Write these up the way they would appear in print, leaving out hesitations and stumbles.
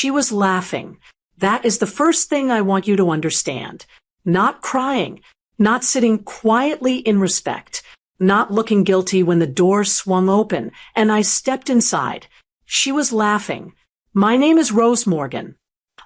She was laughing. That is the first thing I want you to understand. Not crying, not sitting quietly in respect, not looking guilty when the door swung open and I stepped inside. She was laughing. My name is Rose Morgan.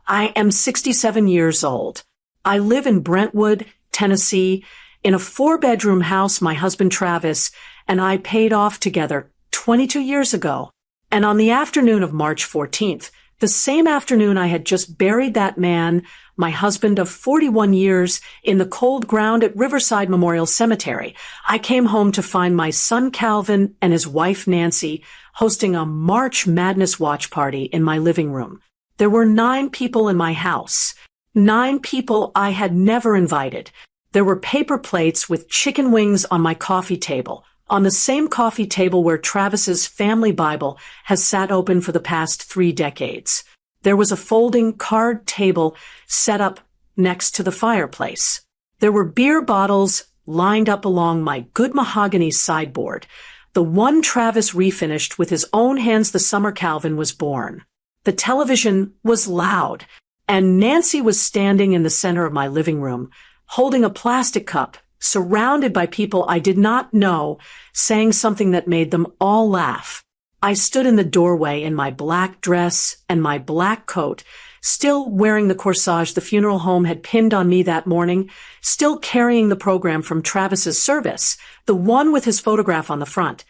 I am 67 years old. I live in Brentwood, Tennessee, in a 4-bedroom house my husband Travis and I paid off together 22 years ago. And on the afternoon of March 14th, the same afternoon I had just buried that man, my husband of 41 years, in the cold ground at Riverside Memorial Cemetery, I came home to find my son Calvin and his wife Nancy hosting a March Madness watch party in my living room. There were 9 people in my house. 9 people I had never invited. There were paper plates with chicken wings on my coffee table, on the same coffee table where Travis's family Bible has sat open for the past 3 decades. There was a folding card table set up next to the fireplace. There were beer bottles lined up along my good mahogany sideboard, the one Travis refinished with his own hands the summer Calvin was born. The television was loud, and Nancy was standing in the center of my living room, holding a plastic cup, surrounded by people I did not know, saying something that made them all laugh. I stood in the doorway in my black dress and my black coat, still wearing the corsage the funeral home had pinned on me that morning, still carrying the program from Travis's service, the one with his photograph on the front.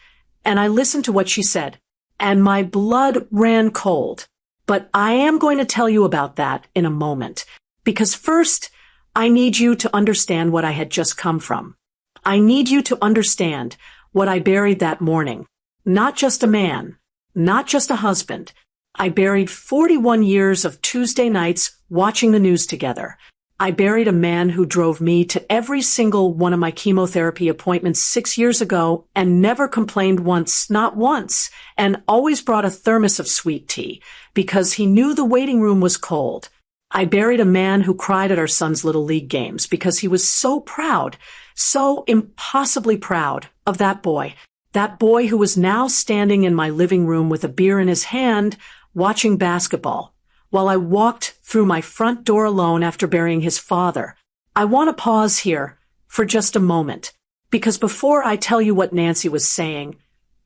And I listened to what she said, and my blood ran cold. But I am going to tell you about that in a moment, because first, I need you to understand what I had just come from. I need you to understand what I buried that morning. Not just a man, not just a husband. I buried 41 years of Tuesday nights watching the news together. I buried a man who drove me to every single one of my chemotherapy appointments 6 years ago and never complained once, not once, and always brought a thermos of sweet tea because he knew the waiting room was cold. I buried a man who cried at our son's Little League games because he was so proud, so impossibly proud of that boy who was now standing in my living room with a beer in his hand, watching basketball, while I walked through my front door alone after burying his father. I want to pause here for just a moment, because before I tell you what Nancy was saying,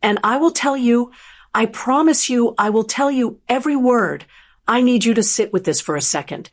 and I will tell you, I promise you, I will tell you every word, I need you to sit with this for a second.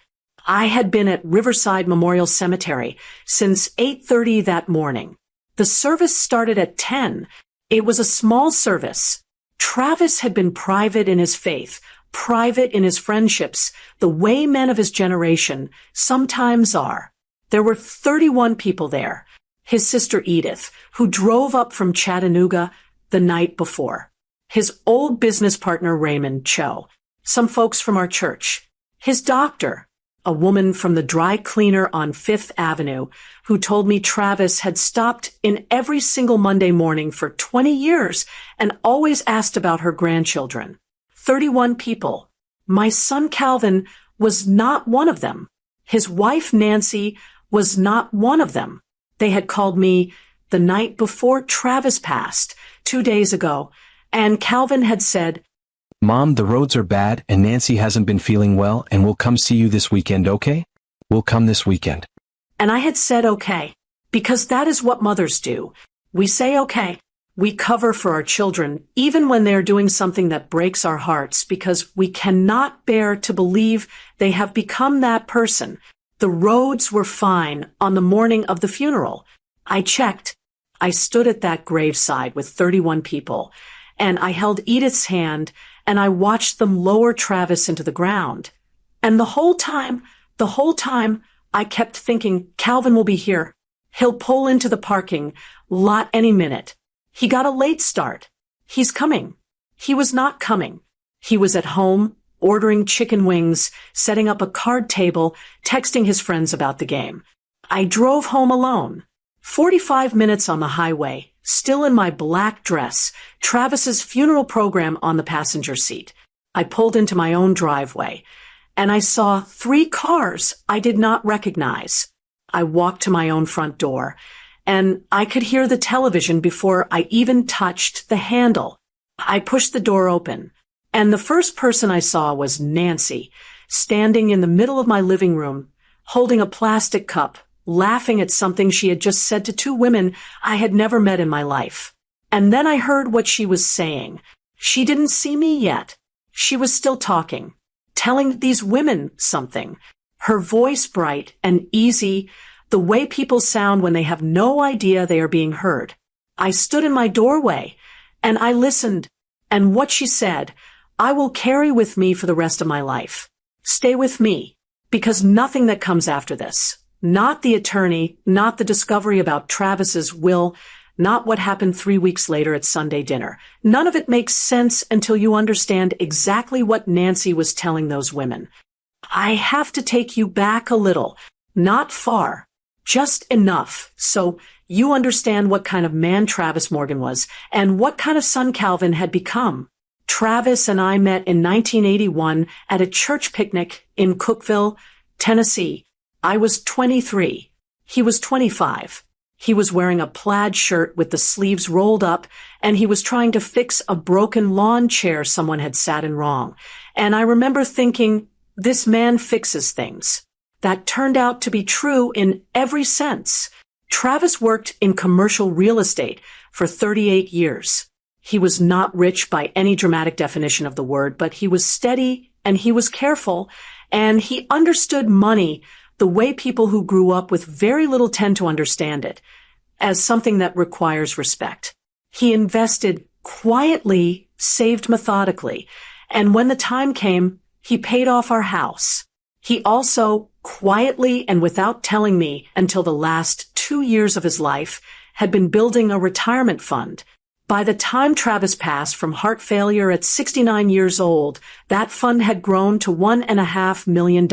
I had been at Riverside Memorial Cemetery since 8:30 that morning. The service started at 10. It was a small service. Travis had been private in his faith, private in his friendships, the way men of his generation sometimes are. There were 31 people there. His sister Edith, who drove up from Chattanooga the night before. His old business partner Raymond Cho. Some folks from our church. His doctor, a woman from the dry cleaner on 5th Avenue, who told me Travis had stopped in every single Monday morning for 20 years and always asked about her grandchildren. 31 people. My son Calvin was not one of them. His wife Nancy was not one of them. They had called me the night before Travis passed, 2 days ago, and Calvin had said, "Mom, the roads are bad and Nancy hasn't been feeling well and we'll come see you this weekend, okay? We'll come this weekend." And I had said okay, because that is what mothers do. We say okay. We cover for our children, even when they're doing something that breaks our hearts, because we cannot bear to believe they have become that person. The roads were fine on the morning of the funeral. I checked. I stood at that graveside with 31 people, and I held Edith's hand, and I watched them lower Travis into the ground. And the whole time, I kept thinking, Calvin will be here. He'll pull into the parking lot any minute. He got a late start. He's coming. He was not coming. He was at home, ordering chicken wings, setting up a card table, texting his friends about the game. I drove home alone. 45 minutes on the highway, still in my black dress, Travis's funeral program on the passenger seat. I pulled into my own driveway, and I saw 3 cars I did not recognize. I walked to my own front door, and I could hear the television before I even touched the handle. I pushed the door open, And the first person I saw was Nancy, standing in the middle of my living room, holding a plastic cup, laughing at something she had just said to two women I had never met in my life. And then I heard what she was saying. She didn't see me yet. She was still talking, telling these women something. Her voice bright and easy, the way people sound when they have no idea they are being heard. I stood in my doorway, and I listened, and what she said, I will carry with me for the rest of my life. Stay with me, because nothing that comes after this, not the attorney, not the discovery about Travis's will, not what happened 3 weeks later at Sunday dinner. None of it makes sense until you understand exactly what Nancy was telling those women. I have to take you back a little, not far, just enough, so you understand what kind of man Travis Morgan was and what kind of son Calvin had become. Travis and I met in 1981 at a church picnic in Cookeville, Tennessee. I was 23. He was 25. He was wearing a plaid shirt with the sleeves rolled up, and he was trying to fix a broken lawn chair someone had sat in wrong. And I remember thinking, this man fixes things. That turned out to be true in every sense. Travis worked in commercial real estate for 38 years. He was not rich by any dramatic definition of the word, but he was steady and he was careful, and he understood money the way people who grew up with very little tend to understand it, as something that requires respect. He invested quietly, saved methodically, and when the time came, he paid off our house. He also, quietly and without telling me until the last 2 years of his life, had been building a retirement fund. By the time Travis passed from heart failure at 69 years old, that fund had grown to $1.5 million.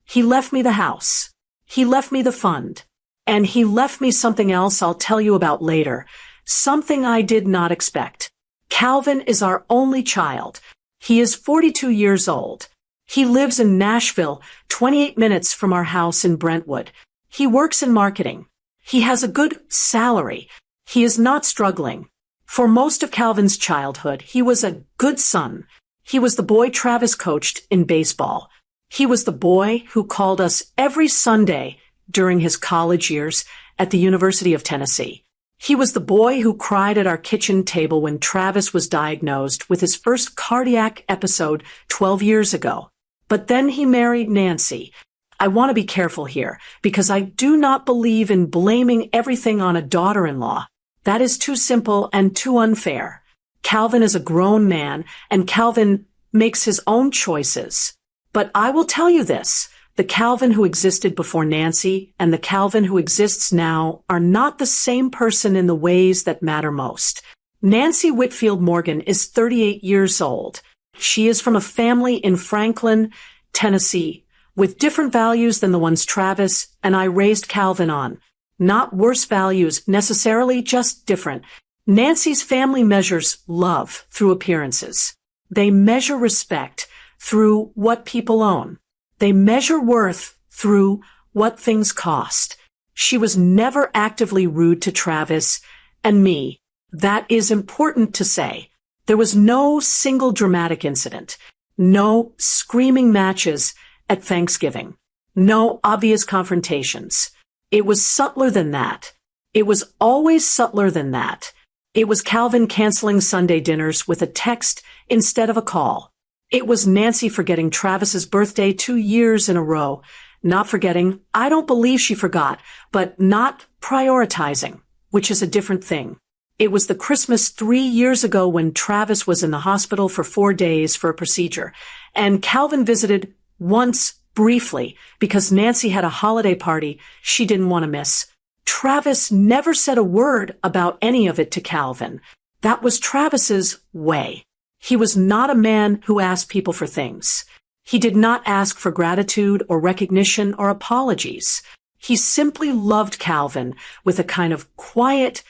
He left me the house. He left me the fund. And he left me something else I'll tell you about later. Something I did not expect. Calvin is our only child. He is 42 years old. He lives in Nashville, 28 minutes from our house in Brentwood. He works in marketing. He has a good salary. He is not struggling. For most of Calvin's childhood, he was a good son. He was the boy Travis coached in baseball. He was the boy who called us every Sunday during his college years at the University of Tennessee. He was the boy who cried at our kitchen table when Travis was diagnosed with his first cardiac episode 12 years ago. But then he married Nancy. I want to be careful here, because I do not believe in blaming everything on a daughter-in-law. That is too simple and too unfair. Calvin is a grown man, and Calvin makes his own choices. But I will tell you this, the Calvin who existed before Nancy and the Calvin who exists now are not the same person in the ways that matter most. Nancy Whitfield Morgan is 38 years old. She is from a family in Franklin, Tennessee, with different values than the ones Travis and I raised Calvin on. Not worse values necessarily, just different. Nancy's family measures love through appearances. They measure respect through what people own. They measure worth through what things cost. She was never actively rude to Travis and me. That is important to say. There was no single dramatic incident, no screaming matches at Thanksgiving, no obvious confrontations. It was subtler than that. It was always subtler than that. It was Calvin canceling Sunday dinners with a text instead of a call. It was Nancy forgetting Travis's birthday 2 years in a row. Not forgetting, I don't believe she forgot, but not prioritizing, which is a different thing. It was the Christmas 3 years ago when Travis was in the hospital for 4 days for a procedure, and Calvin visited once briefly because Nancy had a holiday party she didn't want to miss. Travis never said a word about any of it to Calvin. That was Travis's way. He was not a man who asked people for things. He did not ask for gratitude or recognition or apologies. He simply loved Calvin with a kind of quiet,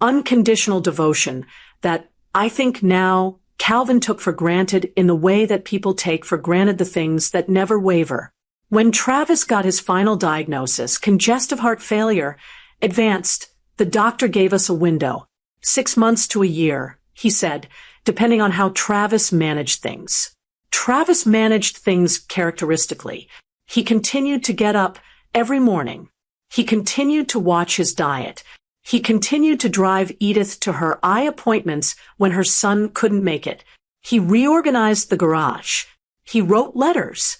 unconditional devotion that I think now Calvin took for granted in the way that people take for granted the things that never waver. When Travis got his final diagnosis, congestive heart failure, advanced, the doctor gave us a window. 6 months to a year. He said, depending on how Travis managed things. Travis managed things characteristically. He continued to get up every morning. He continued to watch his diet. He continued to drive Edith to her eye appointments when her son couldn't make it. He reorganized the garage. He wrote letters.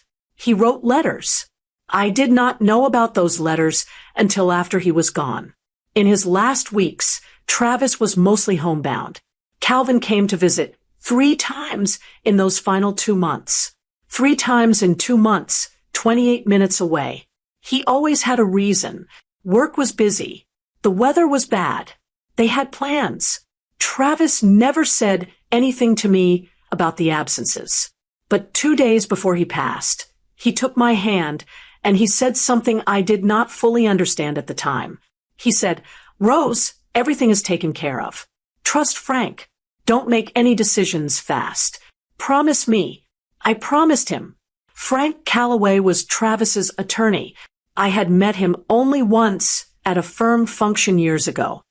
I did not know about those letters until after he was gone. In his last weeks, Travis was mostly homebound. Calvin came to visit 3 times in those final 2 months. 3 times in 2 months, 28 minutes away. He always had a reason. Work was busy. The weather was bad. They had plans. Travis never said anything to me about the absences. But 2 days before he passed, he took my hand and he said something I did not fully understand at the time. He said, "Rose, everything is taken care of. Trust Frank. Don't make any decisions fast. Promise me." I promised him. Frank Calloway was Travis's attorney. I had met him only once at a firm function years ago.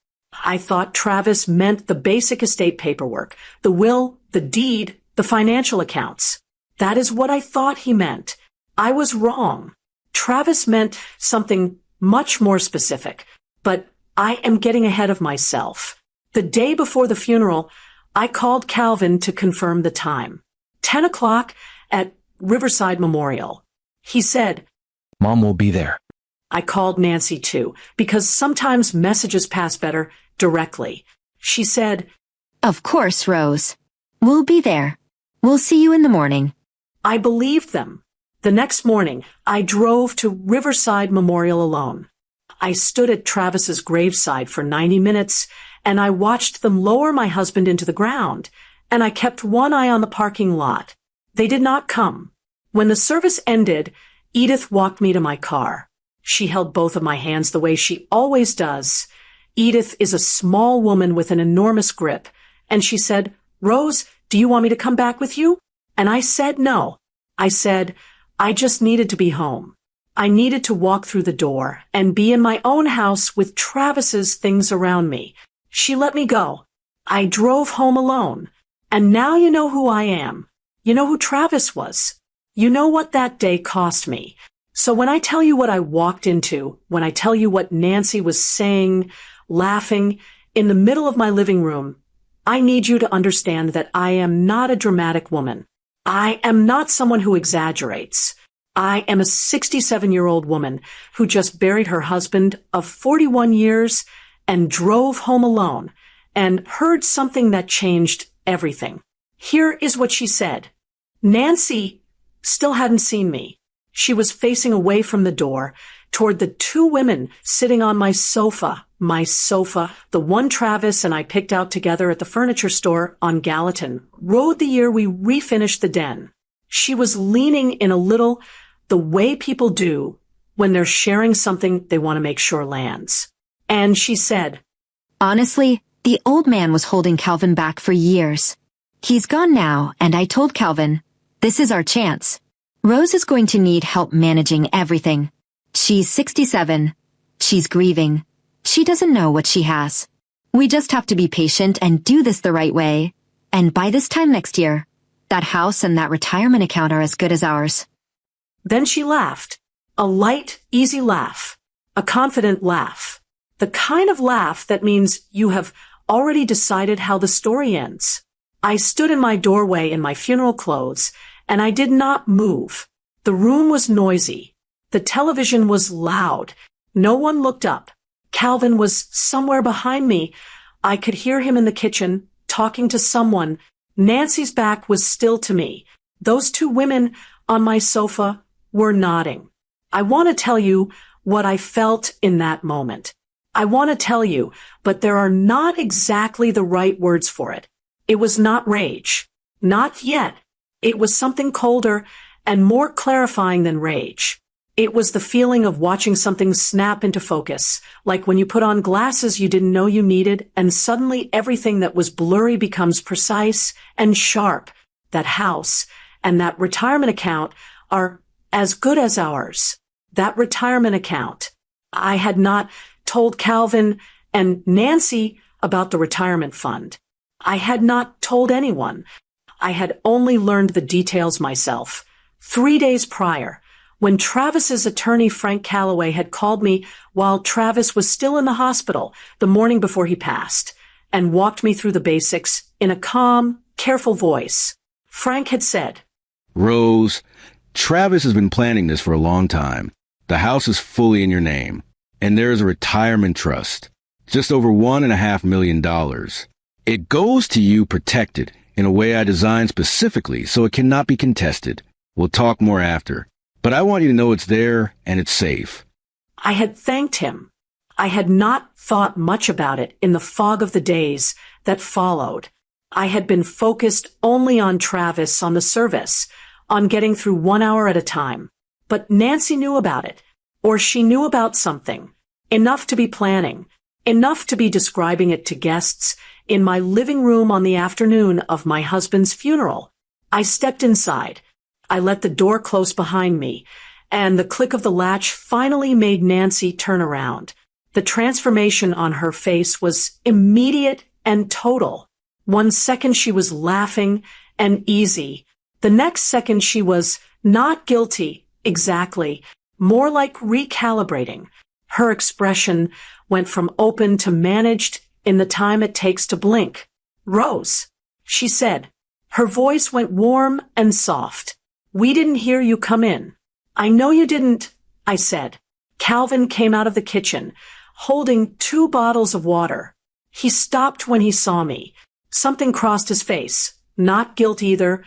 I thought Travis meant the basic estate paperwork, the will, the deed, the financial accounts. That is what I thought he meant. I was wrong. Travis meant something much more specific, but I am getting ahead of myself. The day before the funeral, I called Calvin to confirm the time. 10 o'clock at Riverside Memorial. He said, Mom will be there. I called Nancy too, because sometimes messages pass better directly. She said, "Of course, Rose. We'll be there. We'll see you in the morning." I believed them. The next morning, I drove to Riverside Memorial alone. I stood at Travis's graveside for 90 minutes, and I watched them lower my husband into the ground, and I kept one eye on the parking lot. They did not come. When the service ended, Edith walked me to my car. She held both of my hands the way she always does. Edith is a small woman with an enormous grip, and she said, "Rose, do you want me to come back with you?" And I said no. I said, I just needed to be home. I needed to walk through the door and be in my own house with Travis's things around me. She let me go. I drove home alone. And now you know who I am. You know who Travis was. You know what that day cost me. So when I tell you what I walked into, when I tell you what Nancy was saying, laughing, in the middle of my living room, I need you to understand that I am not a dramatic woman. I am not someone who exaggerates. I am a 67-year-old woman who just buried her husband of 41 years and drove home alone and heard something that changed everything. Here is what she said. Nancy still hadn't seen me. She was facing away from the door toward the 2 women sitting on my sofa, the one Travis and I picked out together at the furniture store on Gallatin Road the year we refinished the den. She was leaning in a little the way people do when they're sharing something they want to make sure lands. And she said, "Honestly, the old man was holding Calvin back for years. He's gone now, and I told Calvin, this is our chance. Rose is going to need help managing everything. She's 67. She's grieving. She doesn't know what she has. We just have to be patient and do this the right way. And by this time next year, that house and that retirement account are as good as ours." Then she laughed. A light, easy laugh. A confident laugh. The kind of laugh that means you have already decided how the story ends. I stood in my doorway in my funeral clothes, and I did not move. The room was noisy. The television was loud. No one looked up. Calvin was somewhere behind me. I could hear him in the kitchen, talking to someone. Nancy's back was still to me. Those 2 women on my sofa were nodding. I want to tell you what I felt in that moment. I want to tell you, but there are not exactly the right words for it. It was not rage. Not yet. It was something colder and more clarifying than rage. It was the feeling of watching something snap into focus, like when you put on glasses you didn't know you needed, and suddenly everything that was blurry becomes precise and sharp. That house and that retirement account are as good as ours. That retirement account. I had not told Calvin and Nancy about the retirement fund. I had not told anyone. I had only learned the details myself. 3 days prior, when Travis's attorney Frank Calloway had called me while Travis was still in the hospital the morning before he passed, and walked me through the basics in a calm, careful voice. Frank had said, "Rose, Travis has been planning this for a long time. The house is fully in your name, and there is a retirement trust, just over $1.5 million. It goes to you protected in a way I designed specifically so it cannot be contested. We'll talk more after, but I want you to know it's there and it's safe." I had thanked him. I had not thought much about it in the fog of the days that followed. I had been focused only on Travis, on the service, on getting through 1 hour at a time. But Nancy knew about it, or she knew about something, enough to be planning, enough to be describing it to guests in my living room on the afternoon of my husband's funeral. I stepped inside. I let the door close behind me, and the click of the latch finally made Nancy turn around. The transformation on her face was immediate and total. 1 second she was laughing and easy. The next second she was not guilty, exactly, more like recalibrating. Her expression went from open to managed in the time it takes to blink. "Rose," she said. Her voice went warm and soft. "We didn't hear you come in." "I know you didn't," I said. Calvin came out of the kitchen, holding 2 bottles of water. He stopped when he saw me. Something crossed his face. Not guilt either,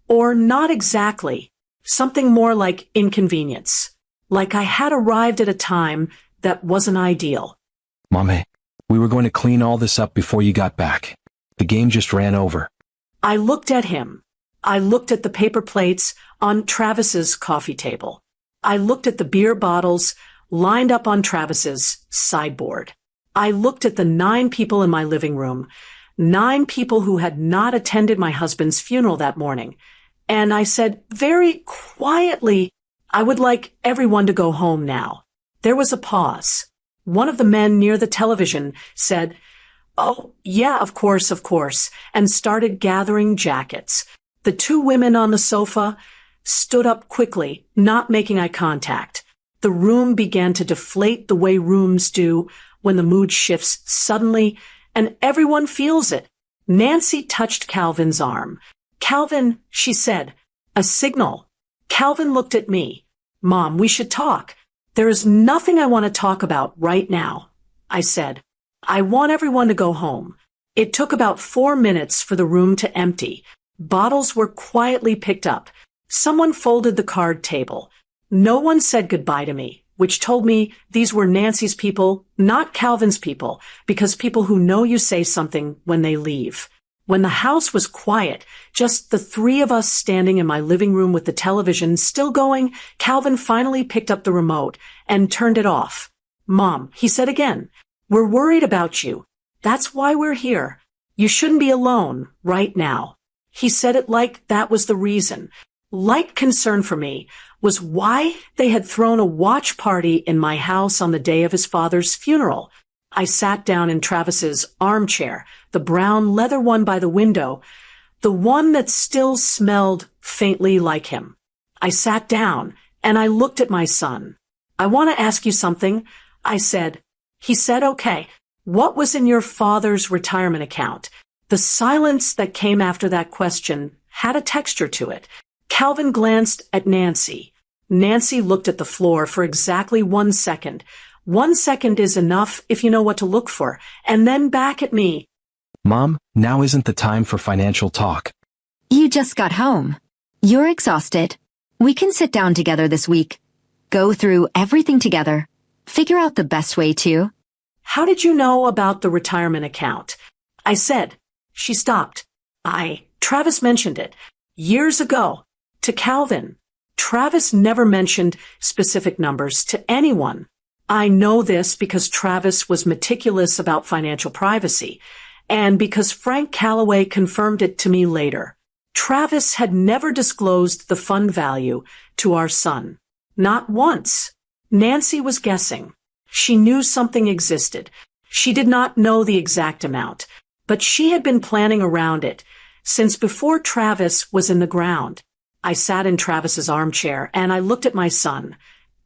or not exactly. Something more like inconvenience. Like I had arrived at a time that wasn't ideal. Mommy, we were going to clean all this up before you got back. The game just ran over. I looked at him. I looked at the paper plates on Travis's coffee table. I looked at the beer bottles lined up on Travis's sideboard. I looked at the 9 people in my living room, 9 people who had not attended my husband's funeral that morning. And I said very quietly, I would like everyone to go home now. There was a pause. One of the men near the television said, "Oh, yeah, of course," and started gathering jackets. The 2 women on the sofa stood up quickly, not making eye contact. The room began to deflate the way rooms do when the mood shifts suddenly, and everyone feels it. Nancy touched Calvin's arm. "Calvin," she said, "a signal." Calvin looked at me. "Mom, we should talk." "There is nothing I want to talk about right now," I said. "I want everyone to go home." It took about 4 minutes for the room to empty. Bottles were quietly picked up. Someone folded the card table. No one said goodbye to me, which told me these were Nancy's people, not Calvin's people, because people who know you say something when they leave. When the house was quiet, just the 3 of us standing in my living room with the television still going, Calvin finally picked up the remote and turned it off. "Mom," he said again, "we're worried about you. That's why we're here. You shouldn't be alone right now." He said it like that was the reason. Light concern for me was why they had thrown a watch party in my house on the day of his father's funeral. I sat down in Travis's armchair, the brown leather one by the window, the one that still smelled faintly like him. I sat down and I looked at my son. "I want to ask you something," I said. He said, "Okay. What was in your father's retirement account?" The silence that came after that question had a texture to it. Calvin glanced at Nancy. Nancy looked at the floor for exactly 1 second. 1 second is enough if you know what to look for, and then back at me. "Mom, now isn't the time for financial talk." You just got home. You're exhausted. We can sit down together this week. Go through everything together. Figure out the best way to. "How did you know about the retirement account?" I said. She stopped. Travis mentioned it. Years ago. To Calvin. Travis never mentioned specific numbers to anyone. I know this because Travis was meticulous about financial privacy, and because Frank Calloway confirmed it to me later. Travis had never disclosed the fund value to our son. Not once. Nancy was guessing. She knew something existed. She did not know the exact amount. but she had been planning around it since before Travis was in the ground. I sat in Travis's armchair and I looked at my son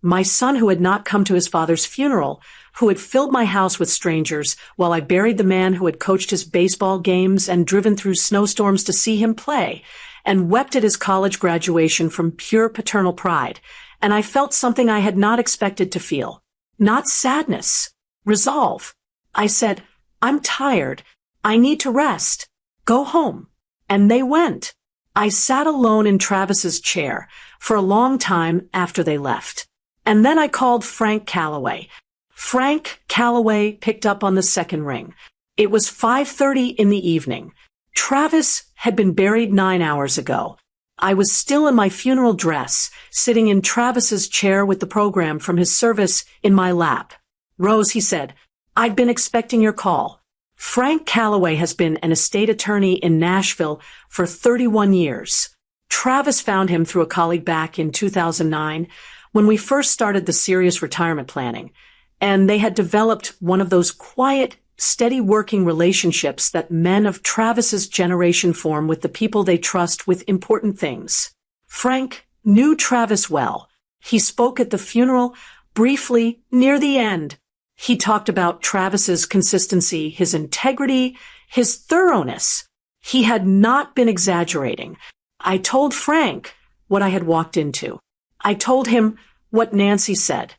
who had not come to his father's funeral, who had filled my house with strangers while I buried the man who had coached his baseball games and driven through snowstorms to see him play, and wept at his college graduation from pure paternal pride. And I felt something I had not expected to feel. Not sadness. Resolve. I said, "I'm tired. I need to rest. Go home." And they went. I sat alone in Travis's chair for a long time after they left. And then I called Frank Calloway. Frank Calloway picked up on the second ring. It was 5:30 in the evening. Travis had been buried 9 hours ago. I was still in my funeral dress, sitting in Travis's chair with the program from his service in my lap. "Rose," he said, "I'd been expecting your call. Frank Calloway has been an estate attorney in Nashville for 31 years. Travis found him through a colleague back in 2009 when we first started the serious retirement planning, and they had developed one of those quiet, steady working relationships that men of Travis's generation form with the people they trust with important things. Frank knew Travis well. He spoke at the funeral briefly near the end. He talked about Travis's consistency, his integrity, his thoroughness. He had not been exaggerating. I told Frank what I had walked into. I told him what Nancy said.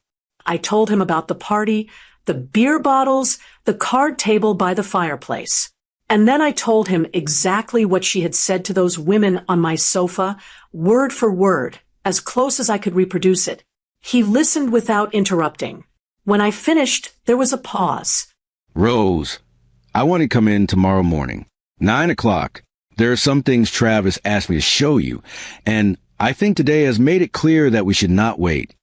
I told him about the party, the beer bottles, the card table by the fireplace. And then I told him exactly what she had said to those women on my sofa, word for word, as close as I could reproduce it. He listened without interrupting. When I finished, there was a pause. "Rose, I want to come in tomorrow morning, 9 o'clock. There are some things Travis asked me to show you, and I think today has made it clear that we should not wait."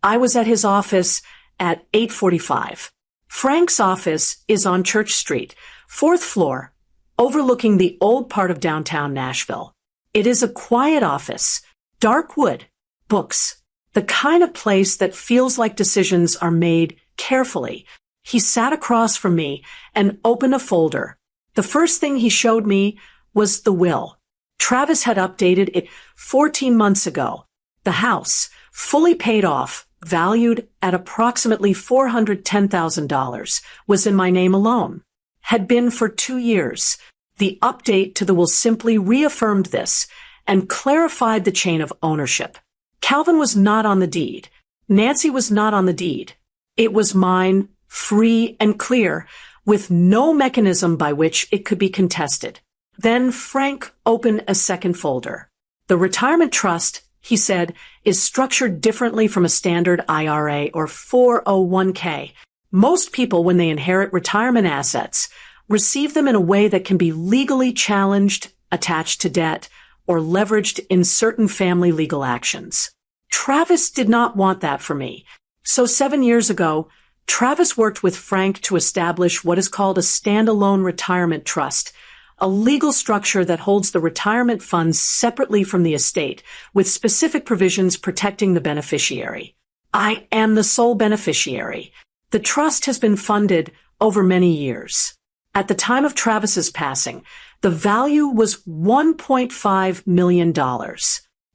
I was at his office at 8:45. Frank's office is on Church Street, 4th floor, overlooking the old part of downtown Nashville. It is a quiet office, dark wood, books, the kind of place that feels like decisions are made carefully. He sat across from me and opened a folder. The first thing he showed me was the will. Travis had updated it 14 months ago. The house, fully paid off, valued at approximately $410,000, was in my name alone. Had been for 2 years. The update to the will simply reaffirmed this and clarified the chain of ownership. Calvin was not on the deed. Nancy was not on the deed. It was mine, free and clear, with no mechanism by which it could be contested. Then Frank opened a second folder. The retirement trust, he said, is structured differently from a standard IRA or 401k. Most people, when they inherit retirement assets, receive them in a way that can be legally challenged, attached to debt, or leveraged in certain family legal actions. Travis did not want that for me. So 7 years ago, Travis worked with Frank to establish what is called a standalone retirement trust, a legal structure that holds the retirement funds separately from the estate, with specific provisions protecting the beneficiary. I am the sole beneficiary. The trust has been funded over many years. At the time of Travis's passing, the value was $1.5 million.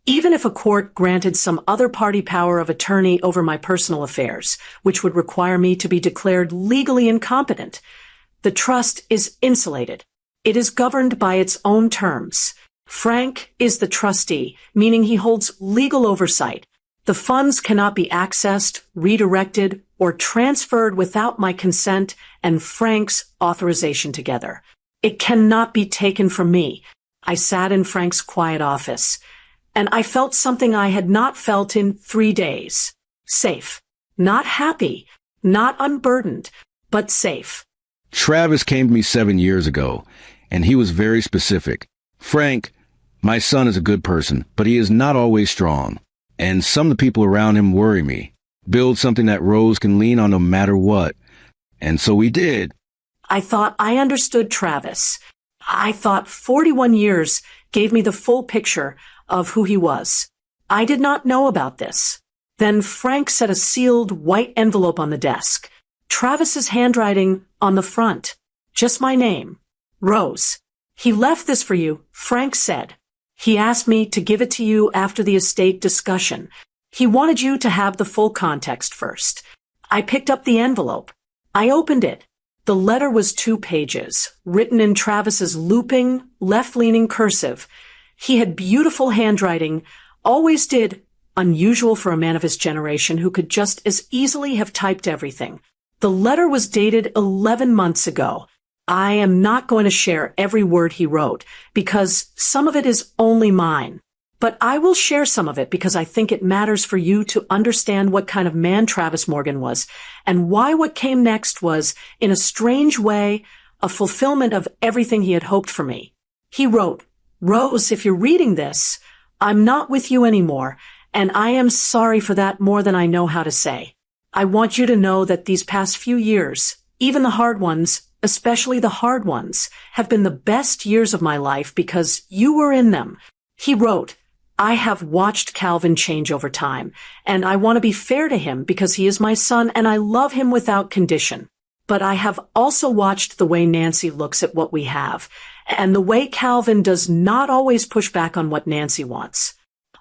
Even if a court granted some other party power of attorney over my personal affairs, which would require me to be declared legally incompetent, the trust is insulated. It is governed by its own terms. Frank is the trustee, meaning he holds legal oversight. The funds cannot be accessed, redirected, or transferred without my consent and Frank's authorization together. It cannot be taken from me. I sat in Frank's quiet office, and I felt something I had not felt in 3 days. Safe. Not happy. Not unburdened, but safe. Travis came to me 7 years ago, and he was very specific. "Frank, my son is a good person, but he is not always strong. And some of the people around him worry me. Build something that Rose can lean on no matter what." And so we did. I thought I understood Travis. I thought 41 years gave me the full picture of who he was. I did not know about this. Then Frank set a sealed white envelope on the desk. Travis's handwriting on the front. Just my name. Rose, he left this for you, Frank said. He asked me to give it to you after the estate discussion. He wanted you to have the full context first. I picked up the envelope. I opened it. The letter was 2 pages, written in Travis's looping, left-leaning cursive. He had beautiful handwriting, always did, unusual for a man of his generation who could just as easily have typed everything. The letter was dated 11 months ago. I am not going to share every word he wrote, because some of it is only mine. But I will share some of it because I think it matters for you to understand what kind of man Travis Morgan was, and why what came next was, in a strange way, a fulfillment of everything he had hoped for me. He wrote, "Rose, if you're reading this, I'm not with you anymore, and I am sorry for that more than I know how to say. I want you to know that these past few years, even the hard ones, especially the hard ones, have been the best years of my life because you were in them." He wrote, "I have watched Calvin change over time, and I want to be fair to him because he is my son and I love him without condition. But I have also watched the way Nancy looks at what we have, and the way Calvin does not always push back on what Nancy wants.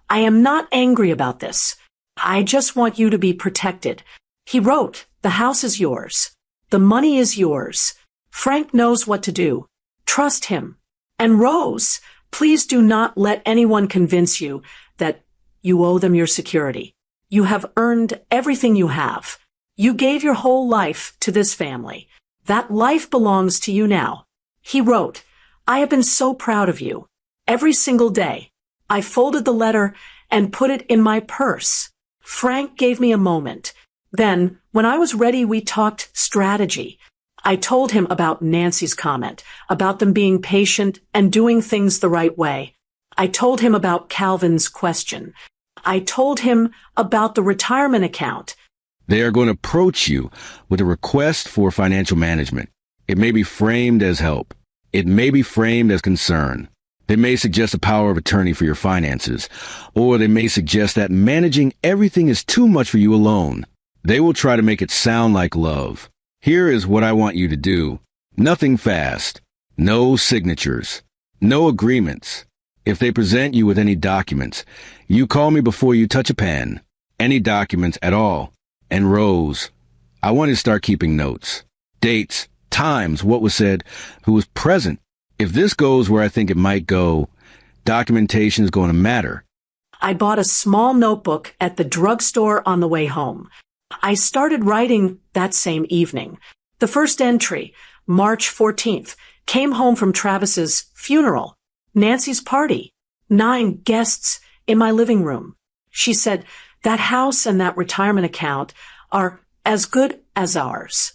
I am not angry about this. I just want you to be protected." He wrote, "The house is yours. The money is yours. Frank knows what to do. Trust him. And Rose, please do not let anyone convince you that you owe them your security. You have earned everything you have. You gave your whole life to this family. That life belongs to you now." He wrote, "I have been so proud of you. Every single day. I folded the letter and put it in my purse. Frank gave me a moment. Then, when I was ready, we talked strategy. I told him about Nancy's comment, about them being patient and doing things the right way. I told him about Calvin's question. I told him about the retirement account." They are going to approach you with a request for financial management. It may be framed as help. It may be framed as concern. They may suggest a power of attorney for your finances, or they may suggest that managing everything is too much for you alone. They will try to make it sound like love. Here is what I want you to do. Nothing fast. No signatures. No agreements. If they present you with any documents, you call me before you touch a pen. Any documents at all. And Rose, I want you to start keeping notes. Dates, times, what was said, who was present. If this goes where I think it might go, documentation is going to matter. I bought a small notebook at the drugstore on the way home. I started writing that same evening. The first entry, March 14th, came home from Travis's funeral, Nancy's party, 9 guests in my living room. She said, "That house and that retirement account are as good as ours."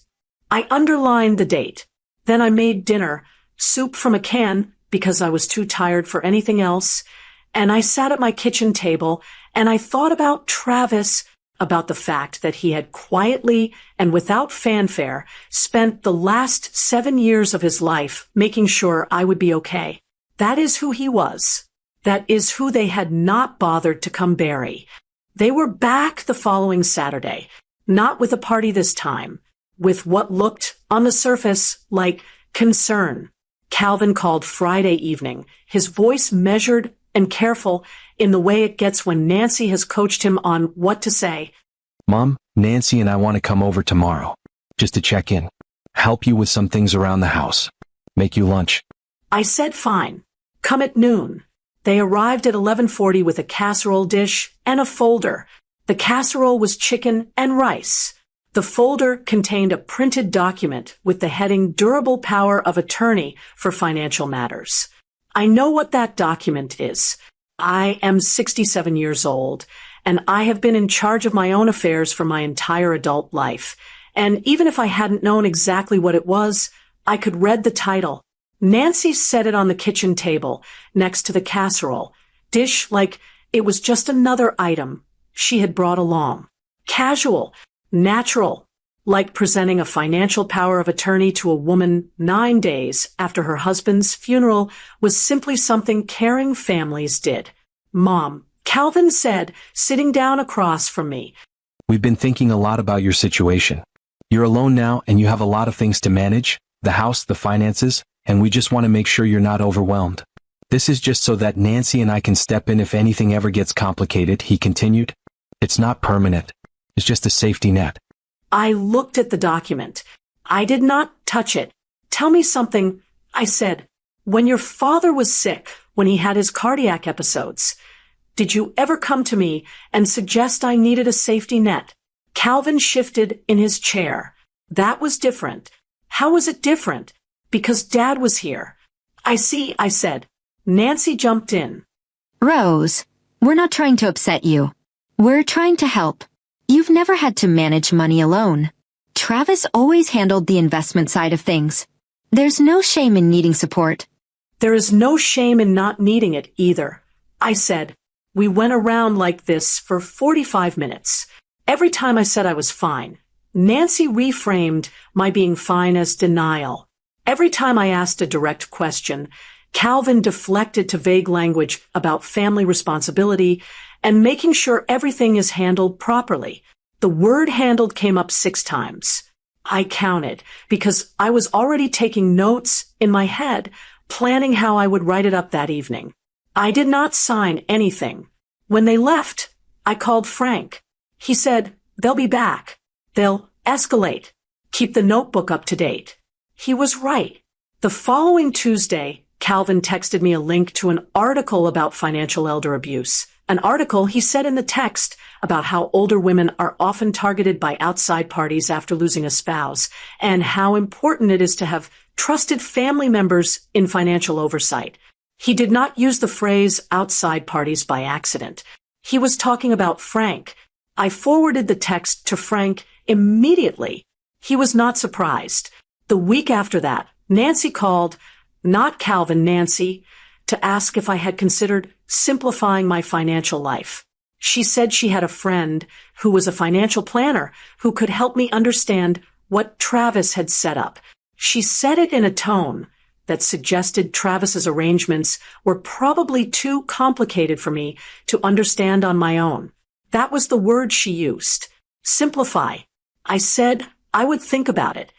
I underlined the date. Then I made dinner, soup from a can because I was too tired for anything else, and I sat at my kitchen table and I thought about Travis, about the fact that he had quietly and without fanfare spent the last 7 years of his life making sure I would be okay. That is who he was. That is who they had not bothered to come bury. They were back the following Saturday, not with a party this time, with what looked, on the surface, like concern. Calvin called Friday evening, his voice measured and careful in the way it gets when Nancy has coached him on what to say. "Mom, Nancy and I want to come over tomorrow, just to check in, help you with some things around the house, make you lunch." I said fine. Come at noon. They arrived at 11:40 with a casserole dish and a folder. The casserole was chicken and rice. The folder contained a printed document with the heading Durable Power of Attorney for Financial Matters. I know what that document is. I am 67 years old, and I have been in charge of my own affairs for my entire adult life. And even if I hadn't known exactly what it was, I could read the title. Nancy set it on the kitchen table next to the casserole, dish like it was just another item she had brought along. Casual, natural, like presenting a financial power of attorney to a woman 9 days after her husband's funeral was simply something caring families did. "Mom," Calvin said, sitting down across from me. "We've been thinking a lot about your situation. You're alone now and you have a lot of things to manage, the house, the finances, and we just want to make sure you're not overwhelmed. This is just so that Nancy and I can step in if anything ever gets complicated," he continued. "It's not permanent. It's just a safety net." I looked at the document. I did not touch it. "Tell me something," I said. "When your father was sick, when he had his cardiac episodes, did you ever come to me and suggest I needed a safety net?" Calvin shifted in his chair. "That was different." "How was it different?" "Because Dad was here." "I see," I said. Nancy jumped in. Rose, we're not trying to upset you. We're trying to help. You've never had to manage money alone. Travis always handled the investment side of things. There's no shame in needing support. "There is no shame in not needing it either," I said. We went around like this for 45 minutes. Every time I said I was fine, Nancy reframed my being fine as denial. Every time I asked a direct question, Calvin deflected to vague language about family responsibility and making sure everything is handled properly. The word handled came up 6 times. I counted because I was already taking notes in my head, planning how I would write it up that evening. I did not sign anything. When they left, I called Frank. He said, "They'll be back. They'll escalate. Keep the notebook up to date." He was right. The following Tuesday, Calvin texted me a link to an article about financial elder abuse. An article, he said in the text, about how older women are often targeted by outside parties after losing a spouse, and how important it is to have trusted family members in financial oversight. He did not use the phrase outside parties by accident. He was talking about Frank. I forwarded the text to Frank immediately. He was not surprised. The week after that, Nancy called, not Calvin, Nancy, to ask if I had considered simplifying my financial life. She said she had a friend who was a financial planner who could help me understand what Travis had set up. She said it in a tone that suggested Travis's arrangements were probably too complicated for me to understand on my own. That was the word she used. Simplify. I said I would think about it.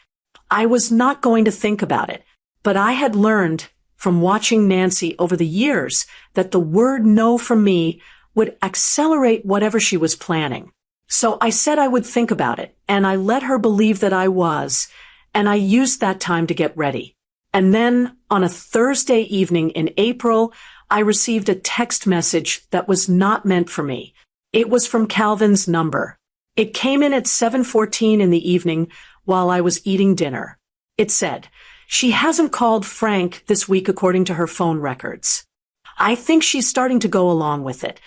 I was not going to think about it, but I had learned from watching Nancy over the years that the word no from me would accelerate whatever she was planning. So I said I would think about it, and I let her believe that I was, and I used that time to get ready. And then, on a Thursday evening in April, I received a text message that was not meant for me. It was from Calvin's number. It came in at 7:14 in the evening while I was eating dinner. It said, "She hasn't called Frank this week according to her phone records. I think she's starting to go along with it.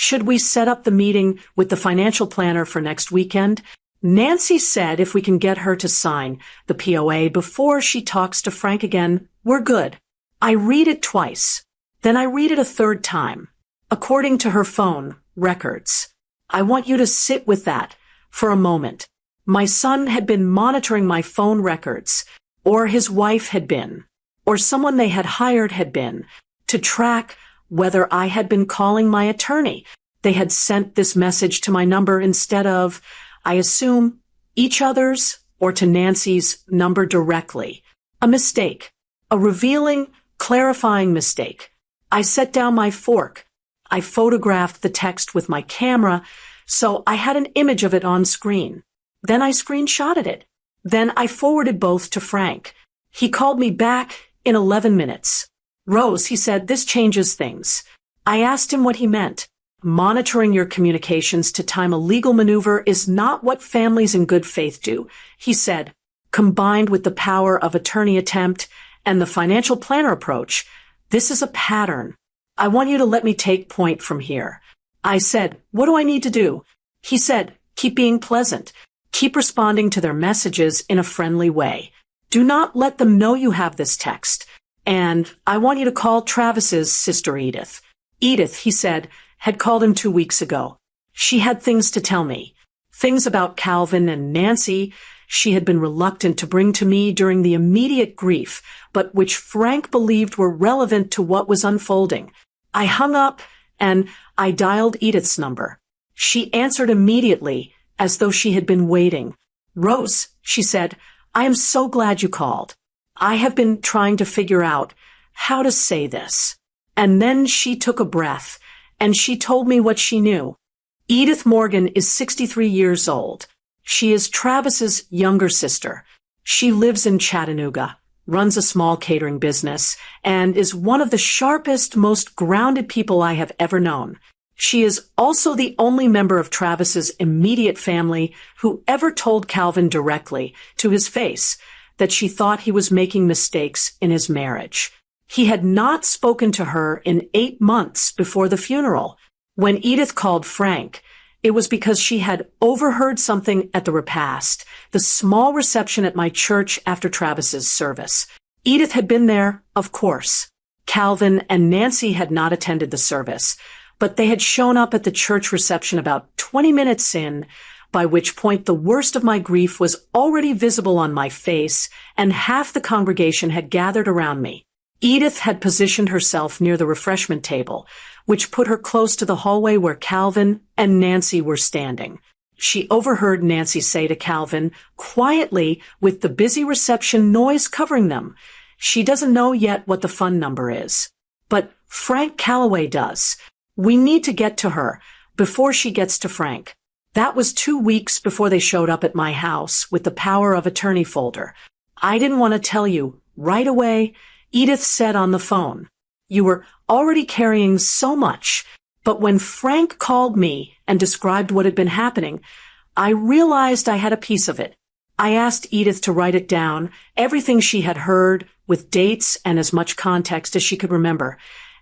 Should we set up the meeting with the financial planner for next weekend? Nancy said if we can get her to sign the POA before she talks to Frank again, we're good." I read it twice. Then I read it a third time. According to her phone records. I want you to sit with that for a moment. My son had been monitoring my phone records, or his wife had been, or someone they had hired had been, to track whether I had been calling my attorney. They had sent this message to my number instead of, I assume, each other's or to Nancy's number directly. A mistake. A revealing, clarifying mistake. I set down my fork. I photographed the text with my camera, so I had an image of it on screen. Then I screenshotted it. Then I forwarded both to Frank. He called me back in 11 minutes. "Rose," he said, "this changes things." I asked him what he meant. "Monitoring your communications to time a legal maneuver is not what families in good faith do," he said. "Combined with the power of attorney attempt and the financial planner approach, this is a pattern. I want you to let me take point from here." I said, "What do I need to do?" He said, "Keep being pleasant. Keep responding to their messages in a friendly way. Do not let them know you have this text. And I want you to call Travis's sister Edith." Edith, he said, had called him 2 weeks ago. She had things to tell me. Things about Calvin and Nancy she had been reluctant to bring to me during the immediate grief, but which Frank believed were relevant to what was unfolding. I hung up and I dialed Edith's number. She answered immediately, as though she had been waiting. "Rose," she said, "I am so glad you called. I have been trying to figure out how to say this. And then she took a breath, and she told me what she knew. Edith Morgan is 63 years old. She is Travis's younger sister. She lives in Chattanooga, runs a small catering business, and is one of the sharpest, most grounded people I have ever known. She is also the only member of Travis's immediate family who ever told Calvin directly, to his face, that she thought he was making mistakes in his marriage. He had not spoken to her in 8 months before the funeral. When Edith called Frank, it was because she had overheard something at the repast, the small reception at my church after Travis's service. Edith had been there, of course. Calvin and Nancy had not attended the service, but they had shown up at the church reception about 20 minutes in, by which point the worst of my grief was already visible on my face, and half the congregation had gathered around me. Edith had positioned herself near the refreshment table, which put her close to the hallway where Calvin and Nancy were standing. She overheard Nancy say to Calvin, quietly, with the busy reception noise covering them, "She doesn't know yet what the phone number is. But Frank Calloway does. We need to get to her before she gets to Frank." That was 2 weeks before they showed up at my house with the power of attorney folder. "I didn't want to tell you right away," Edith said on the phone. "You were already carrying so much, but when Frank called me and described what had been happening, I realized I had a piece of it. I asked Edith to write it down, everything she had heard, with dates and as much context as she could remember,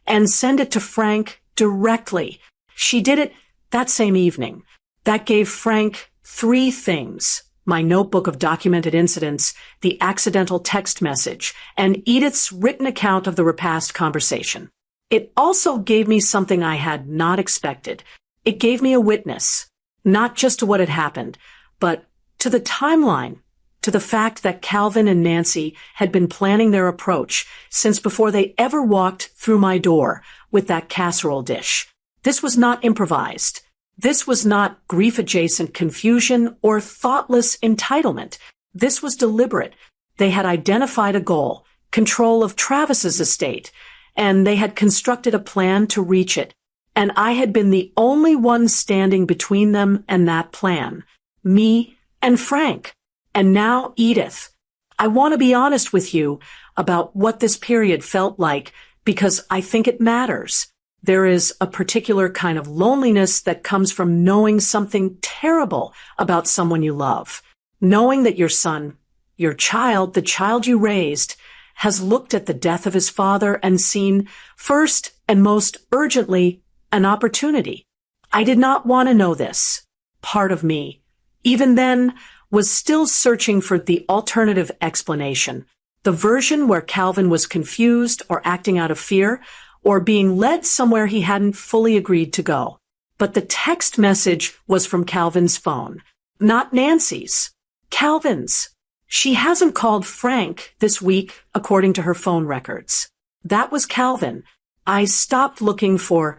and send it to Frank directly. She did it that same evening. That gave Frank 3 things: my notebook of documented incidents, the accidental text message, and Edith's written account of the repast conversation. It also gave me something I had not expected. It gave me a witness, not just to what had happened, but to the timeline, to the fact that Calvin and Nancy had been planning their approach since before they ever walked through my door with that casserole dish. This was not improvised. This was not grief-adjacent confusion or thoughtless entitlement. This was deliberate. They had identified a goal, control of Travis's estate, and they had constructed a plan to reach it. And I had been the only one standing between them and that plan. Me and Frank. And now Edith. I want to be honest with you about what this period felt like because I think it matters. There is a particular kind of loneliness that comes from knowing something terrible about someone you love. Knowing that your son, your child, the child you raised, has looked at the death of his father and seen, first and most urgently, an opportunity. I did not want to know this. Part of me, even then, was still searching for the alternative explanation, the version where Calvin was confused or acting out of fear, or being led somewhere he hadn't fully agreed to go. But the text message was from Calvin's phone, not Nancy's. Calvin's. She hasn't called Frank this week, according to her phone records. That was Calvin. I stopped looking for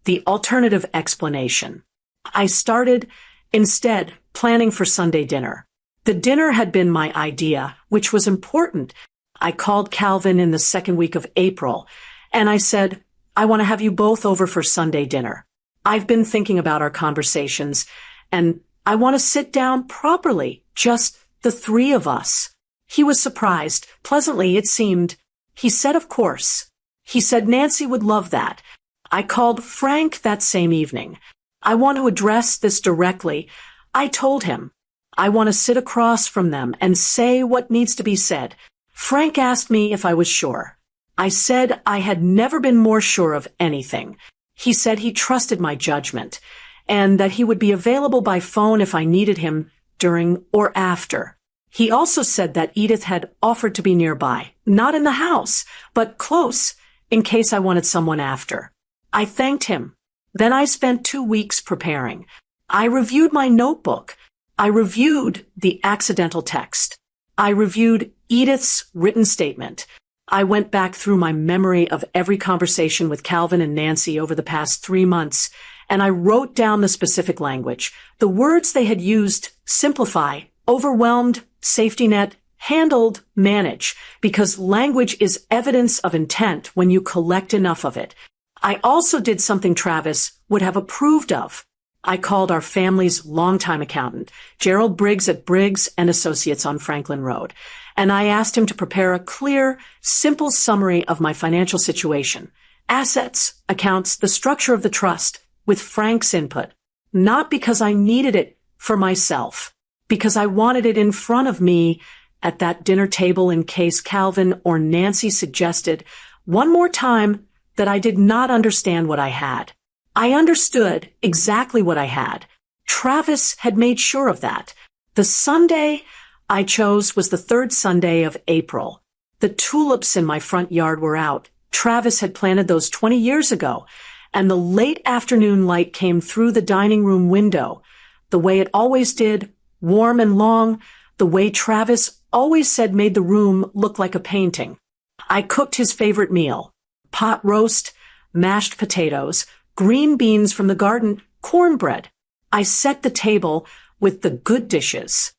the alternative explanation. I started, instead, planning for Sunday dinner. The dinner had been my idea, which was important. I called Calvin in the second week of April, and I said, "I want to have you both over for Sunday dinner. I've been thinking about our conversations, and I want to sit down properly, just the 3 of us." He was surprised, pleasantly it seemed. He said, "Of course." He said Nancy would love that. I called Frank that same evening. "I want to address this directly." I told him, "I want to sit across from them and say what needs to be said." Frank asked me if I was sure. I said I had never been more sure of anything. He said he trusted my judgment, and that he would be available by phone if I needed him during or after. He also said that Edith had offered to be nearby, not in the house, but close, in case I wanted someone after. I thanked him. Then I spent 2 weeks preparing. I reviewed my notebook. I reviewed the accidental text. I reviewed Edith's written statement. I went back through my memory of every conversation with Calvin and Nancy over the past 3 months, and I wrote down the specific language, the words they had used: simplify, overwhelmed, safety net, handled manage, because language is evidence of intent when you collect enough of it. I also did something Travis would have approved of. I called our family's longtime accountant, Gerald Briggs at Briggs and Associates on Franklin Road, and I asked him to prepare a clear, simple summary of my financial situation, assets, accounts, the structure of the trust, with Frank's input. Not because I needed it for myself, because I wanted it in front of me at that dinner table in case Calvin or Nancy suggested one more time that I did not understand what I had. I understood exactly what I had. Travis had made sure of that. The Sunday I chose was the third Sunday of April. The tulips in my front yard were out. Travis had planted those 20 years ago, and the late afternoon light came through the dining room window, the way it always did, warm and long, the way Travis always said made the room look like a painting. I cooked his favorite meal, pot roast, mashed potatoes, green beans from the garden, cornbread. I set the table with the good dishes.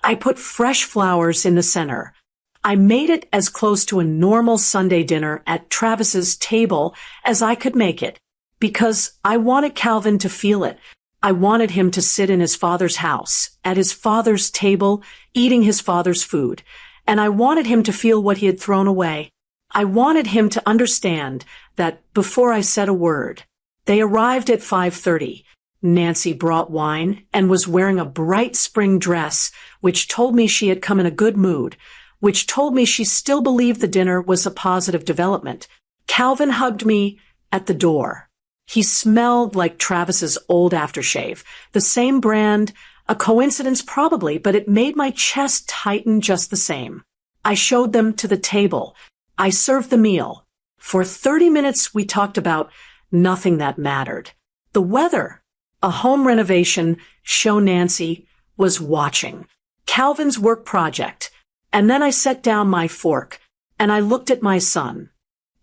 I put fresh flowers in the center. I made it as close to a normal Sunday dinner at Travis's table as I could make it, because I wanted Calvin to feel it. I wanted him to sit in his father's house, at his father's table, eating his father's food, and I wanted him to feel what he had thrown away. I wanted him to understand that before I said a word. They arrived at 5:30. Nancy brought wine and was wearing a bright spring dress, which told me she had come in a good mood, which told me she still believed the dinner was a positive development. Calvin hugged me at the door. He smelled like Travis's old aftershave, the same brand, a coincidence probably, but it made my chest tighten just the same. I showed them to the table. I served the meal. For 30 minutes we talked about nothing that mattered. The weather, a home renovation show Nancy was watching, Calvin's work project, and then I set down my fork and I looked at my son.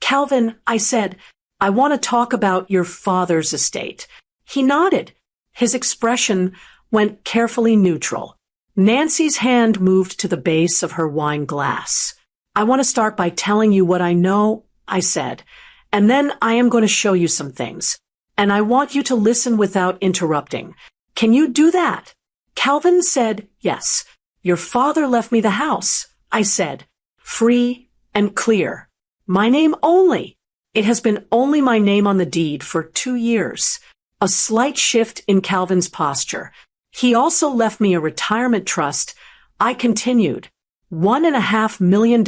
Calvin, I said, I want to talk about your father's estate. He nodded. His expression went carefully neutral. Nancy's hand moved to the base of her wine glass. I want to start by telling you what I know, I said. And then I am going to show you some things. And I want you to listen without interrupting. Can you do that? Calvin said, yes. Your father left me the house, I said. Free and clear. My name only. It has been only my name on the deed for 2 years. A slight shift in Calvin's posture. He also left me a retirement trust. I continued. $1.5 million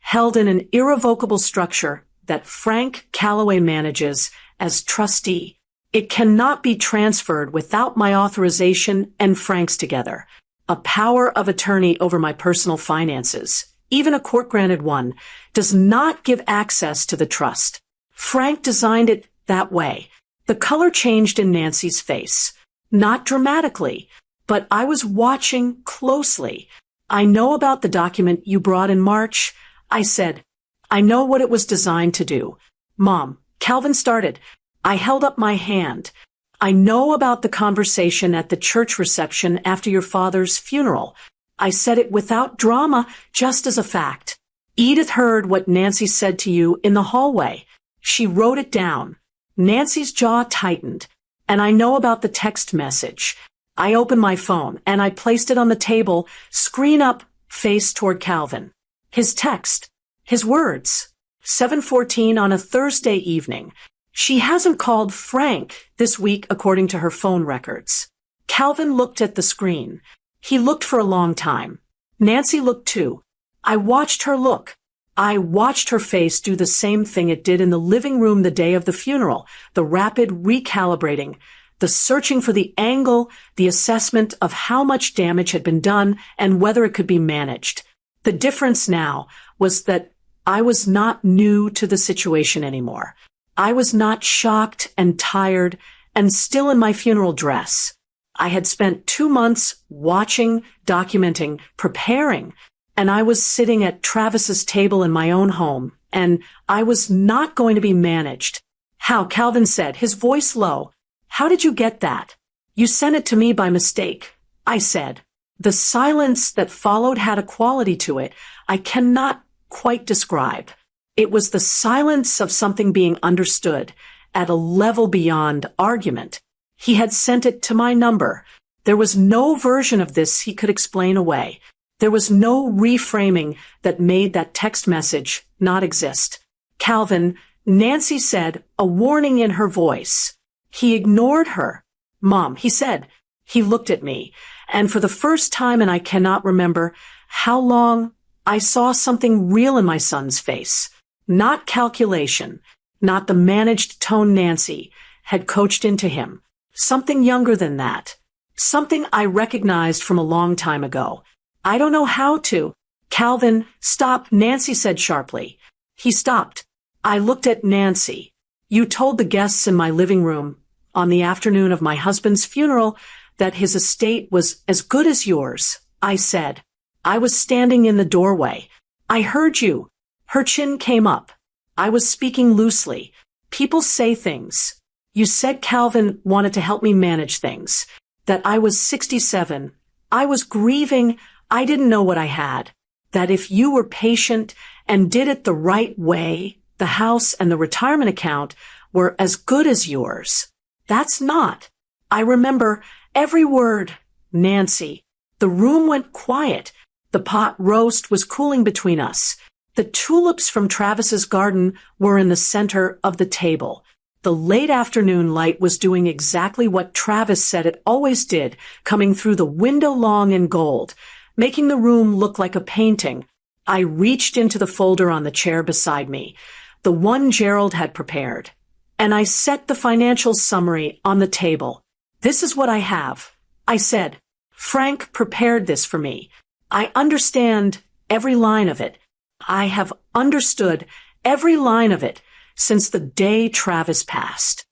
held in an irrevocable structure that Frank Calloway manages as trustee. It cannot be transferred without my authorization and Frank's together. A power of attorney over my personal finances, even a court-granted one, does not give access to the trust. Frank designed it that way. The color changed in Nancy's face. Not dramatically, but I was watching closely. I know about the document you brought in March, I said. I know what it was designed to do. Mom, Calvin started. I held up my hand. I know about the conversation at the church reception after your father's funeral. I said it without drama, just as a fact. Edith heard what Nancy said to you in the hallway. She wrote it down. Nancy's jaw tightened. And I know about the text message. I opened my phone and I placed it on the table, screen up, face toward Calvin. His text. His words. 7:14 on a Thursday evening. She hasn't called Frank this week according to her phone records. Calvin looked at the screen. He looked for a long time. Nancy looked too. I watched her look. I watched her face do the same thing it did in the living room the day of the funeral, the rapid recalibrating, the searching for the angle, the assessment of how much damage had been done and whether it could be managed. The difference now was that I was not new to the situation anymore. I was not shocked and tired and still in my funeral dress. I had spent 2 months watching, documenting, preparing, and I was sitting at Travis's table in my own home, and I was not going to be managed. How? Calvin said, his voice low. How did you get that? You sent it to me by mistake, I said. The silence that followed had a quality to it I cannot quite describe. It was the silence of something being understood at a level beyond argument. He had sent it to my number. There was no version of this he could explain away. There was no reframing that made that text message not exist. Calvin, Nancy said, a warning in her voice. He ignored her. Mom, he said. He looked at me, and for the first time, and I cannot remember how long, I saw something real in my son's face. Not calculation, not the managed tone Nancy had coached into him. Something younger than that. Something I recognized from a long time ago. I don't know how to. Calvin, stop, Nancy said sharply. He stopped. I looked at Nancy. You told the guests in my living room on the afternoon of my husband's funeral that his estate was as good as yours, I said. I was standing in the doorway. I heard you. Her chin came up. I was speaking loosely. People say things. You said Calvin wanted to help me manage things. That I was 67. I was grieving. I didn't know what I had. That if you were patient and did it the right way, the house and the retirement account were as good as yours. That's not. I remember every word. Nancy. The room went quiet. The pot roast was cooling between us. The tulips from Travis's garden were in the center of the table. The late afternoon light was doing exactly what Travis said it always did, coming through the window long in gold, making the room look like a painting. I reached into the folder on the chair beside me, the one Gerald had prepared, and I set the financial summary on the table. This is what I have, I said. Frank prepared this for me. I understand every line of it. I have understood every line of it since the day Travis passed.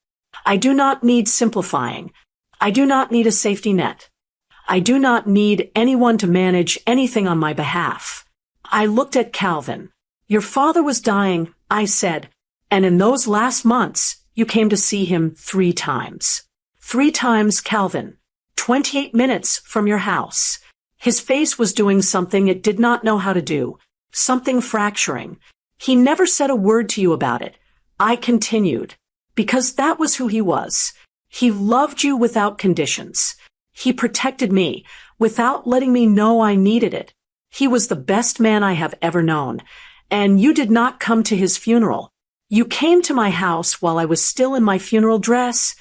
I do not need simplifying. I do not need a safety net. I do not need anyone to manage anything on my behalf. I looked at Calvin. Your father was dying, I said, and in those last months, you came to see him 3 times. 3 times, Calvin. 28 minutes from your house. His face was doing something it did not know how to do, something fracturing. He never said a word to you about it. I continued, because that was who he was. He loved you without conditions. He protected me without letting me know I needed it. He was the best man I have ever known, and you did not come to his funeral. You came to my house while I was still in my funeral dress,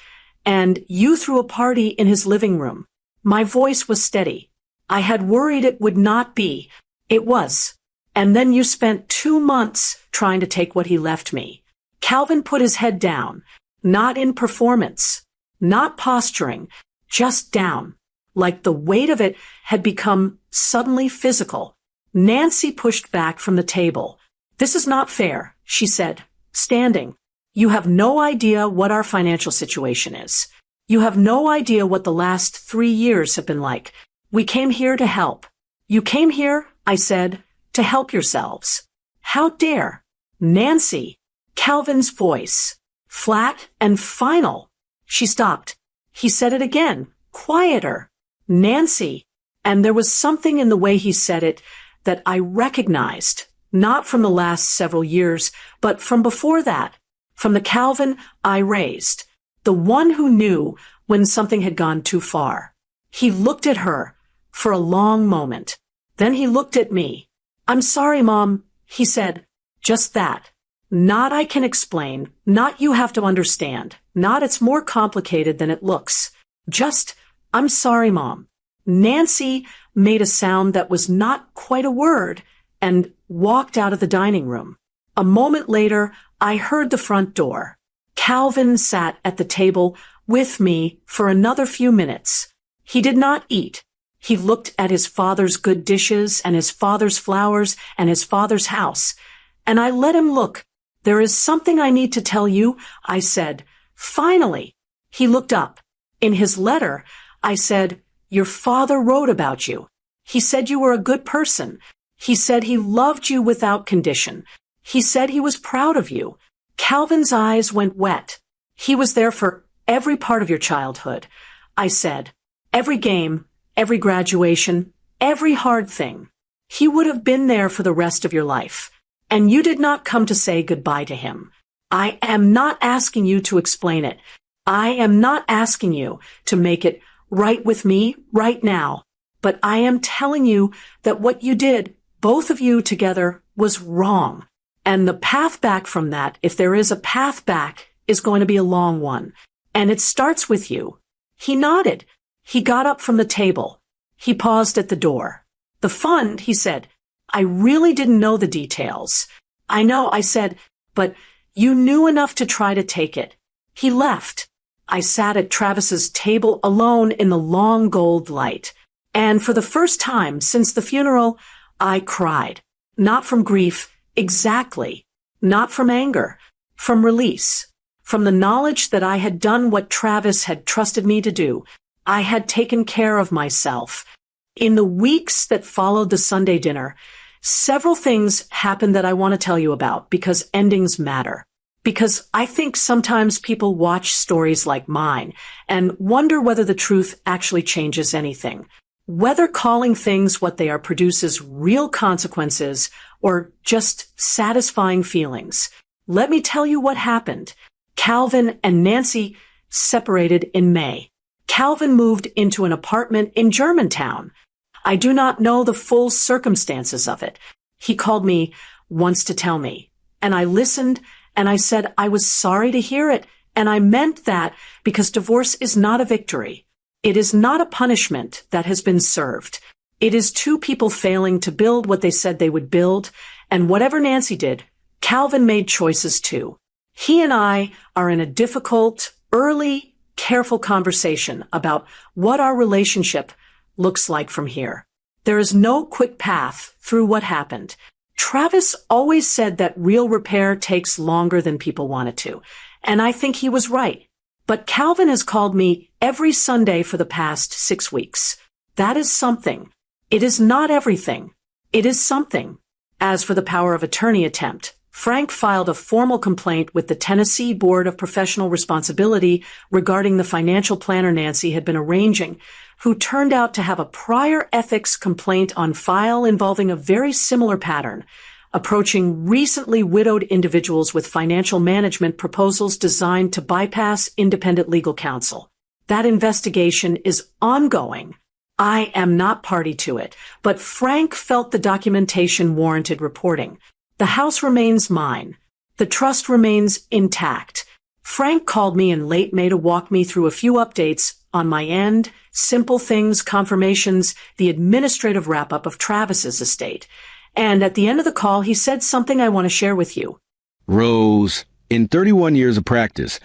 and you threw a party in his living room. My voice was steady. I had worried it would not be. It was. And then you spent 2 months trying to take what he left me. Calvin put his head down, not in performance, not posturing, just down, like the weight of it had become suddenly physical. Nancy pushed back from the table. This is not fair, she said, standing. You have no idea what our financial situation is. You have no idea what the last 3 years have been like. We came here to help. You came here, I said, to help yourselves. How dare? Nancy. Calvin's voice. Flat and final. She stopped. He said it again, quieter. Nancy. And there was something in the way he said it that I recognized, not from the last several years, but from before that, from the Calvin I raised, the one who knew when something had gone too far. He looked at her for a long moment. Then he looked at me. I'm sorry, Mom, he said. Just that. Not I can explain, not you have to understand, not it's more complicated than it looks. Just, I'm sorry, Mom. Nancy made a sound that was not quite a word and walked out of the dining room. A moment later, I heard the front door. Calvin sat at the table with me for another few minutes. He did not eat. He looked at his father's good dishes and his father's flowers and his father's house. And I let him look. There is something I need to tell you, I said. Finally. He looked up. In his letter, I said, your father wrote about you. He said you were a good person. He said he loved you without condition. He said he was proud of you. Calvin's eyes went wet. He was there for every part of your childhood. I said, every game, every graduation, every hard thing. He would have been there for the rest of your life. And you did not come to say goodbye to him. I am not asking you to explain it. I am not asking you to make it right with me right now. But I am telling you that what you did, both of you together, was wrong. And the path back from that, if there is a path back, is going to be a long one. And it starts with you. He nodded. He got up from the table. He paused at the door. The fund, he said. I really didn't know the details. I know, I said, but you knew enough to try to take it. He left. I sat at Travis's table alone in the long gold light. And for the first time since the funeral, I cried. Not from grief, exactly. Not from anger. From release. From the knowledge that I had done what Travis had trusted me to do. I had taken care of myself. In the weeks that followed the Sunday dinner, several things happened that I want to tell you about because endings matter. Because I think sometimes people watch stories like mine and wonder whether the truth actually changes anything. Whether calling things what they are produces real consequences or just satisfying feelings. Let me tell you what happened. Calvin and Nancy separated in May. Calvin moved into an apartment in Germantown. I do not know the full circumstances of it. He called me once to tell me, and I listened, and I said I was sorry to hear it, and I meant that because divorce is not a victory. It is not a punishment that has been served. It is two people failing to build what they said they would build, and whatever Nancy did, Calvin made choices too. He and I are in a difficult, early, careful conversation about what our relationship looks like from here. There is no quick path through what happened. Travis always said that real repair takes longer than people want it to, and I think he was right. But Calvin has called me every Sunday for the past 6 weeks. That is something. It is not everything. It is something. As for the power of attorney attempt, Frank filed a formal complaint with the Tennessee Board of Professional Responsibility regarding the financial planner Nancy had been arranging, who turned out to have a prior ethics complaint on file involving a very similar pattern, approaching recently widowed individuals with financial management proposals designed to bypass independent legal counsel. That investigation is ongoing. I am not party to it, but Frank felt the documentation warranted reporting. The house remains mine. The trust remains intact. Frank called me in late May to walk me through a few updates on my end, simple things, confirmations, the administrative wrap-up of Travis's estate. And at the end of the call, he said something I want to share with you. Rose, in 31 years of practice,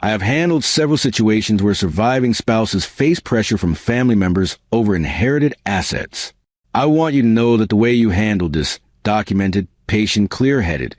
I have handled several situations where surviving spouses face pressure from family members over inherited assets. I want you to know that the way you handled this, documented, patient, clear-headed,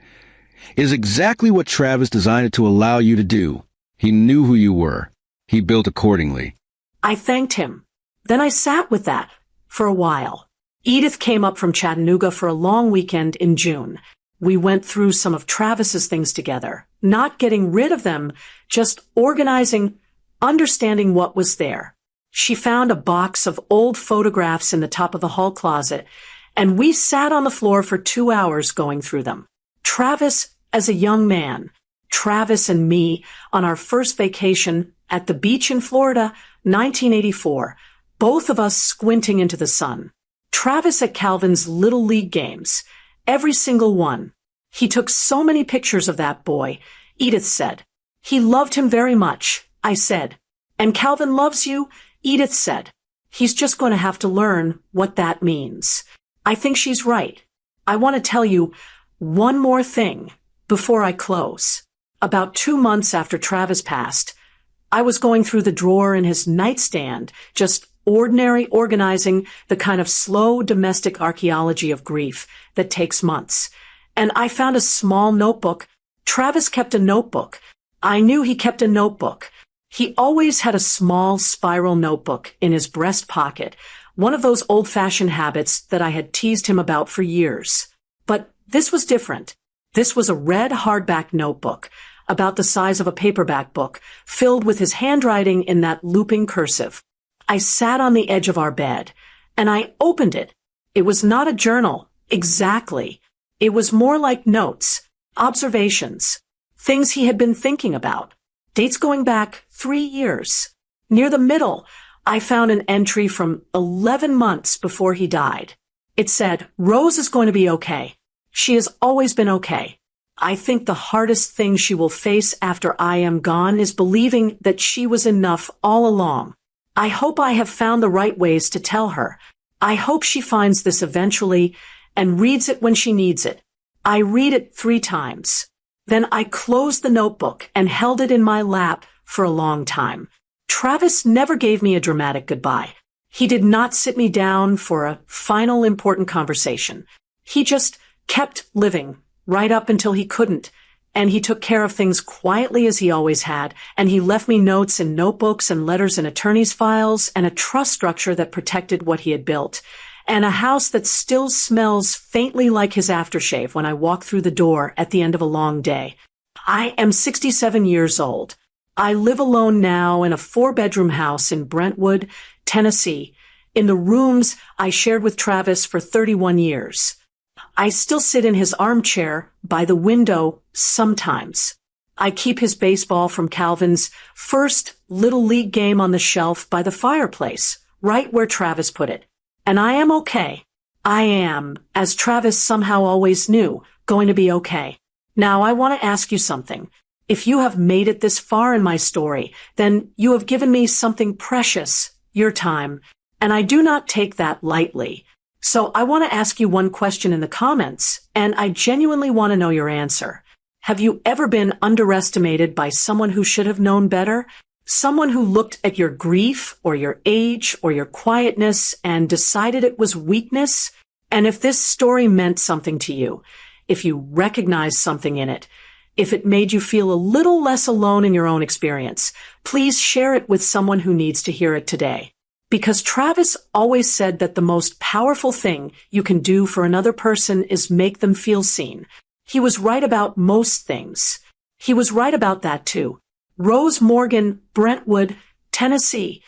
is exactly what Travis designed it to allow you to do. He knew who you were. He built accordingly. I thanked him. Then I sat with that for a while. Edith came up from Chattanooga for a long weekend in June. We went through some of Travis's things together, not getting rid of them, just organizing, understanding what was there. She found a box of old photographs in the top of the hall closet, and we sat on the floor for 2 hours going through them. Travis as a young man, Travis and me on our first vacation at the beach in Florida, 1984, both of us squinting into the sun. Travis at Calvin's Little League games, every single one. He took so many pictures of that boy, Edith said. He loved him very much, I said. And Calvin loves you, Edith said. He's just going to have to learn what that means. I think she's right. I want to tell you one more thing before I close. About 2 months after Travis passed, I was going through the drawer in his nightstand, just ordinary organizing, the kind of slow domestic archaeology of grief that takes months. And I found a small notebook. Travis kept a notebook. I knew he kept a notebook. He always had a small spiral notebook in his breast pocket, one of those old-fashioned habits that I had teased him about for years. But this was different. This was a red hardback notebook, about the size of a paperback book, filled with his handwriting in that looping cursive. I sat on the edge of our bed, and I opened it. It was not a journal, exactly. It was more like notes, observations, things he had been thinking about, dates going back 3 years. Near the middle, I found an entry from 11 months before he died. It said, "Rose is going to be okay. She has always been okay. I think the hardest thing she will face after I am gone is believing that she was enough all along. I hope I have found the right ways to tell her. I hope she finds this eventually and reads it when she needs it." I read it 3 times. Then I closed the notebook and held it in my lap for a long time. Travis never gave me a dramatic goodbye. He did not sit me down for a final important conversation. He just kept living right up until he couldn't, and he took care of things quietly as he always had, and he left me notes in notebooks and letters in attorney's files and a trust structure that protected what he had built, and a house that still smells faintly like his aftershave when I walk through the door at the end of a long day. I am 67 years old. I live alone now in a 4-bedroom house in Brentwood, Tennessee, in the rooms I shared with Travis for 31 years. I still sit in his armchair by the window sometimes. I keep his baseball from Calvin's first Little League game on the shelf by the fireplace, right where Travis put it. And I am okay. I am, as Travis somehow always knew, going to be okay. Now I want to ask you something. If you have made it this far in my story, then you have given me something precious, your time, and I do not take that lightly. So I want to ask you one question in the comments, and I genuinely want to know your answer. Have you ever been underestimated by someone who should have known better? Someone who looked at your grief or your age or your quietness and decided it was weakness? And if this story meant something to you, if you recognized something in it, if it made you feel a little less alone in your own experience, please share it with someone who needs to hear it today. Because Travis always said that the most powerful thing you can do for another person is make them feel seen. He was right about most things. He was right about that too. Rose Morgan, Brentwood, Tennessee,